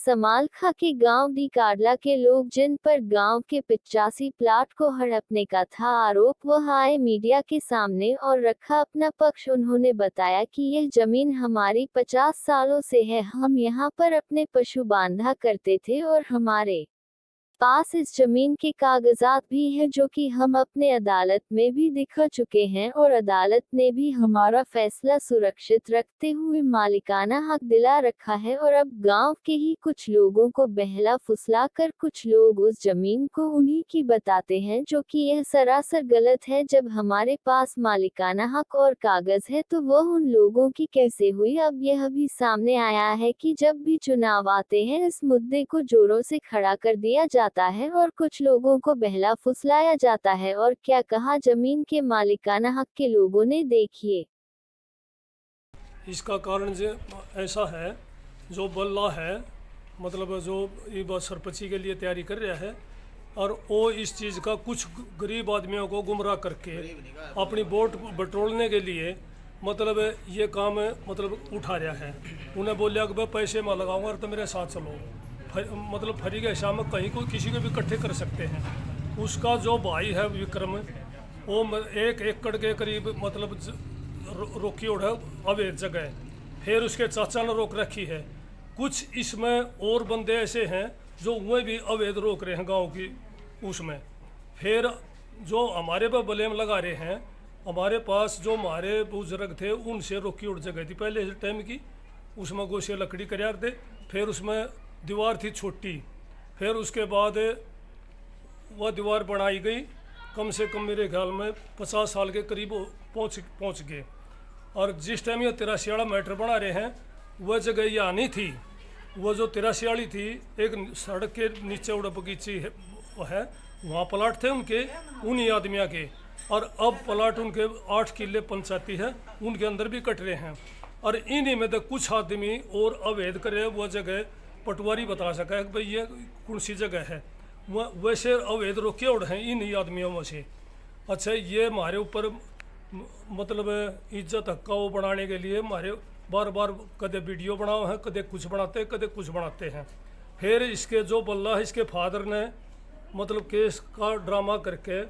समालखा के गांव दी काडला के लोग जिन पर गांव के 85 प्लाट को हड़पने का था आरोप, वह आए मीडिया के सामने और रखा अपना पक्ष। उन्होंने बताया कि यह जमीन हमारी 50 सालों से है, हम यहाँ पर अपने पशु बांधा करते थे और हमारे पास इस जमीन के कागजात भी हैं जो कि हम अपने अदालत में भी दिखा चुके हैं और अदालत ने भी हमारा फैसला सुरक्षित रखते हुए मालिकाना हक दिला रखा है। और अब गांव के ही कुछ लोगों को बहला फुसला कर कुछ लोग उस जमीन को उन्हीं की बताते हैं, जो कि यह सरासर गलत है। जब हमारे पास मालिकाना हक और कागज है तो वह उन लोगों की कैसे हुई। अब यह भी सामने आया है कि जब भी चुनाव आते हैं इस मुद्दे को जोरों से खड़ा कर दिया जाता है और कुछ लोगों को बहला फुसलाया जाता है। और क्या कहा जमीन के मालिकाना हक के लोगों ने, देखिए। इसका कारण जो ऐसा है, जो बल्ला है मतलब जो ये बात सरपंची के लिए तैयारी कर रहा है और वो इस चीज़ का कुछ गरीब आदमियों को गुमराह करके अपनी वोट बटोरने के लिए मतलब ये काम मतलब उठा रहा है। उन्हें बोलिया कि भाई पैसे मैं लगाऊंगा और तो मेरे साथ चलो, मतलब फ्री के हिसाब में कहीं को किसी को भी इकट्ठे कर सकते हैं। उसका जो भाई है विक्रम, वो 1 एकड़ के करीब मतलब रोकी ओढ़ अवैध जगह, फिर उसके चाचा ने रोक रखी है। कुछ इसमें और बंदे ऐसे हैं जो वह भी अवैध रोक रहे हैं गांव की उसमें। फिर जो हमारे पर ब्लेम लगा रहे हैं, हमारे पास जो हमारे बुजुर्ग थे उनसे रोकी उड़ जगह थी पहले टाइम की, उसमें गोशे लकड़ी कर थे। फिर उसमें दीवार थी छोटी, फिर उसके बाद वह दीवार बनाई गई। कम से कम मेरे ख्याल में 50 साल के करीब पहुँच गए। और जिस टाइम ये 83 वाला मैटर बना रहे हैं वह जगह यहाँ नहीं थी। वह जो 83 वाली थी एक सड़क के नीचे उड़ बगीची है वहाँ प्लाट थे उनके, उन्हीं आदमियों के। और अब प्लाट उनके 8 किले पंचायती है, उनके अंदर भी कट रहे हैं। और इन्हीं में तो कुछ आदमी और अवैध करे वह जगह पटवारी बता सका है कि भाई ये कौन सी जगह है। वैसे अवैध रोके उड़ हैं इन आदमियों में से। अच्छा, ये हमारे ऊपर मतलब इज्जत हक्का वो बनाने के लिए हमारे बार बार कदे वीडियो बनाओ हैं, कदे कुछ बनाते कदे कुछ बनाते हैं। फिर इसके जो बल्ला है इसके फादर ने मतलब केस का ड्रामा करके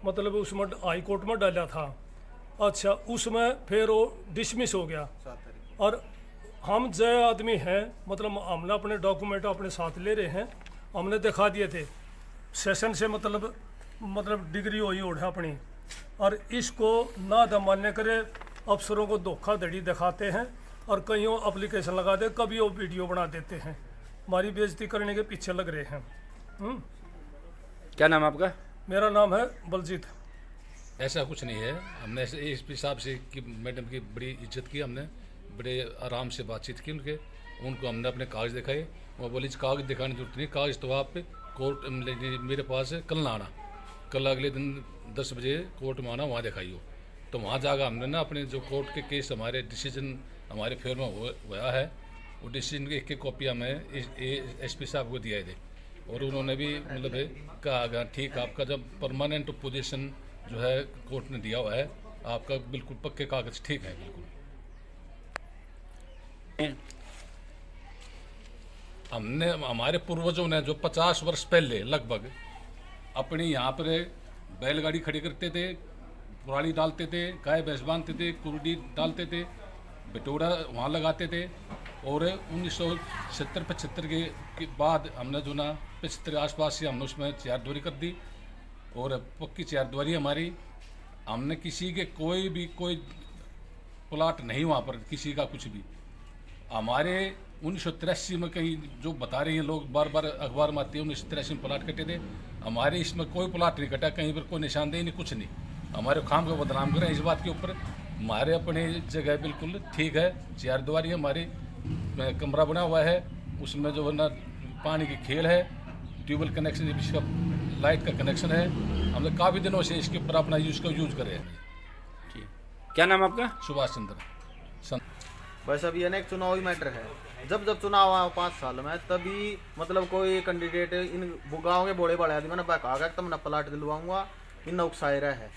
मतलब उसमें हाई कोर्ट में डाला था। अच्छा, उसमें फिर वो डिसमिस हो गया। और हम जय आदमी हैं, मतलब हमने अपने डॉक्यूमेंट अपने साथ ले रहे हैं, हमने दिखा दिए थे सेशन से मतलब डिग्री हुई ओढ़ अपनी। और इसको ना दमान्य करे, अफसरों को धोखाधड़ी दिखाते हैं और कहीं वो एप्लीकेशन लगा दे, कभी वो वीडियो बना देते हैं, हमारी बेइज्जती करने के पीछे लग रहे हैं। क्या नाम आपका? मेरा नाम है बलजीत। ऐसा कुछ नहीं है, हमने इस हिसाब से कि मैडम की बड़ी इज्जत की, हमने बड़े आराम से बातचीत की उनको हमने अपने कागज़ दिखाए। वो बोली कागज़ दिखाने की जरूरत नहीं, कागज़ तो आप कोर्ट मेरे पास है, कल ना आना, कल अगले दिन 10 बजे कोर्ट में आना, वहाँ दिखाइयो। तो वहाँ जाकर हमने ना अपने जो कोर्ट के केस हमारे डिसीजन हमारे फेवर में हुआ है, वो डिसीजन की एक कॉपी हमें SP साहब को दिए थे। और उन्होंने भी मतलब कहा ठीक, आपका जब परमानेंट पोजीशन जो है कोर्ट ने दिया हुआ है, आपका बिल्कुल पक्के कागज ठीक है। बिल्कुल हमने हमारे पूर्वजों ने जो 50 वर्ष पहले लगभग अपनी यहाँ पर बैलगाड़ी खड़ी करते थे, पुराली डालते थे, गाय भैंस बांधते थे, कुर्डी डालते थे, बिटोड़ा वहाँ लगाते थे। और 1970-75 के बाद हमने जो ना 75 आसपास से हमने उसमें चारद्वारी कर दी और पक्की चारद्वारी हमारी। हमने किसी के कोई प्लाट नहीं वहाँ पर, किसी का कुछ भी। हमारे 1983 में कहीं जो बता रहे हैं लोग, बार बार अखबार में आते हैं 1983 में प्लाट कटे थे, हमारे इसमें कोई प्लाट नहीं कटा, कहीं पर कोई निशानदेही नहीं, कुछ नहीं। हमारे काम को बदनाम करें इस बात के ऊपर। हमारे अपने जगह बिल्कुल ठीक है, चारद्वारी हमारी कमरा बना हुआ है, उसमें जो है ना पानी की खेल है, ट्यूबवेल कनेक्शन, इसका लाइट का कनेक्शन है। हमने काफ़ी दिनों से इसके ऊपर अपना यूज कर रहे हैं। ठीक, क्या नाम आपका? सुभाष चंद्र। बस अभी अनेक चुनावी मैटर है, जब चुनाव आया 5 साल में, तभी मतलब कोई कैंडिडेट इन गाँव के बोले बड़े आदमी ने कहा कि तुम प्लाट दिलवाऊंगा, इन उकसाए रहा है।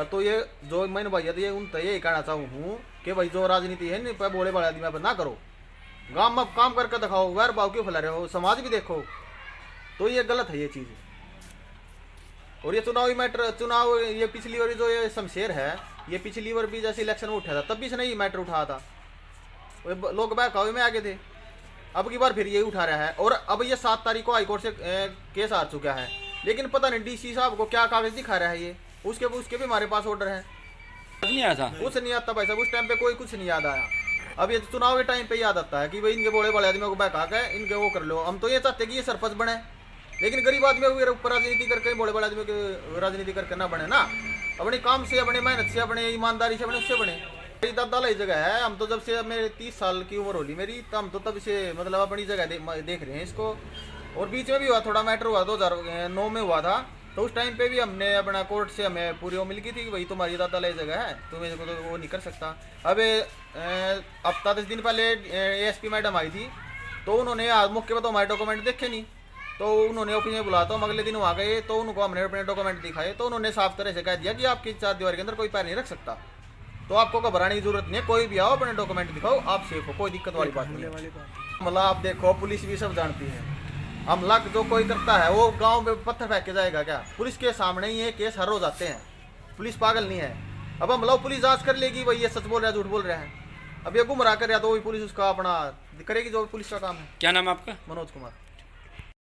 तो ये जो मैंने भैया ये उन तो यही कहना चाहूँ कि भाई जो राजनीति है नहीं पे बोले बड़े आदमी पे ना करो, गांव में काम करके दिखाओ, वैर भाव क्यों फैला रहे हो, समाज भी देखो। तो ये गलत है ये चीज़। और ये चुनावी मैटर, चुनाव ये पिछली बार जो ये शमशेर है, ये पिछली बार भी जैसे इलेक्शन में उठा था तब भी इसने ये मैटर उठाया था, लोग बहकावे में आगे थे। अब की बार फिर ये उठा रहा है। और अब ये 7 तारीख को हाईकोर्ट से केस आ चुका है, लेकिन पता नहीं डीसी साहब को क्या कागज दिखा रहा है ये, उसके भी हमारे पास ऑर्डर है। नहीं आया था कुछ नहीं आता भाई साहब, उस टाइम पे कोई कुछ नहीं याद आया। अब ये चुनाव के टाइम पे याद आता है कि भाई इनके बड़े बड़े आदमियों को बहका के इनके वो कर लो। हम तो ये चाहते कि ये सरपंच बने, लेकिन गरीब आदमियों के ऊपर राजनीति करके, बड़े बड़े आदमियों की राजनीति करके ना बने ना, अपने काम से, अपने मेहनत से, अपने ईमानदारी से, अपने उससे बने। मेरी दादा लाई जगह है, हम तो जब से मेरे 30 साल की उम्र होली मेरी, तो हम तो तब से मतलब अपनी जगह देख रहे हैं इसको। और बीच में भी हुआ थोड़ा मैटर हुआ, 2009 में हुआ था, तो उस टाइम पे भी हमने अपना कोर्ट से हमें पूरी वो मिल गई थी कि भाई तुम्हारी दादा लाई जगह है, तुम इसको तो वो नहीं कर सकता। अब हफ्ता 10 दिन पहले ASP मैडम आई थी, तो उन्होंने मौके पर तो हमारे डॉक्यूमेंट देखे नहीं, तो उन्होंने ऑफिस में बुलाया, तो हम अगले दिन वहाँ गए, तो उनको हमने अपने डॉक्यूमेंट दिखाए, तो उन्होंने साफ तरह से कह दिया कि आपकी 4 दीवार के अंदर कोई पैर नहीं रख सकता, तो आपको घबराने की जरूरत नहीं है, कोई भी आओ अपने डॉक्यूमेंट दिखाओ, आप सेफ हो, कोई दिक्कत वाली बात नहीं है। मतलब आप देखो, पुलिस भी सब जानती है, हमला जो कोई करता है वो गांव में पत्थर फेंक के जाएगा क्या? पुलिस के सामने ही ये केस हर रोज आते हैं, पुलिस पागल नहीं है। अब हम लोग पुलिस जांच कर लेगी भाई ये सच बोल रहा है झूठ बोल रहा है, अब ये गुमराह कर रहा तो वही पुलिस उसका अपना करेगी जो पुलिस का काम है। क्या नाम है आपका? मनोज कुमार।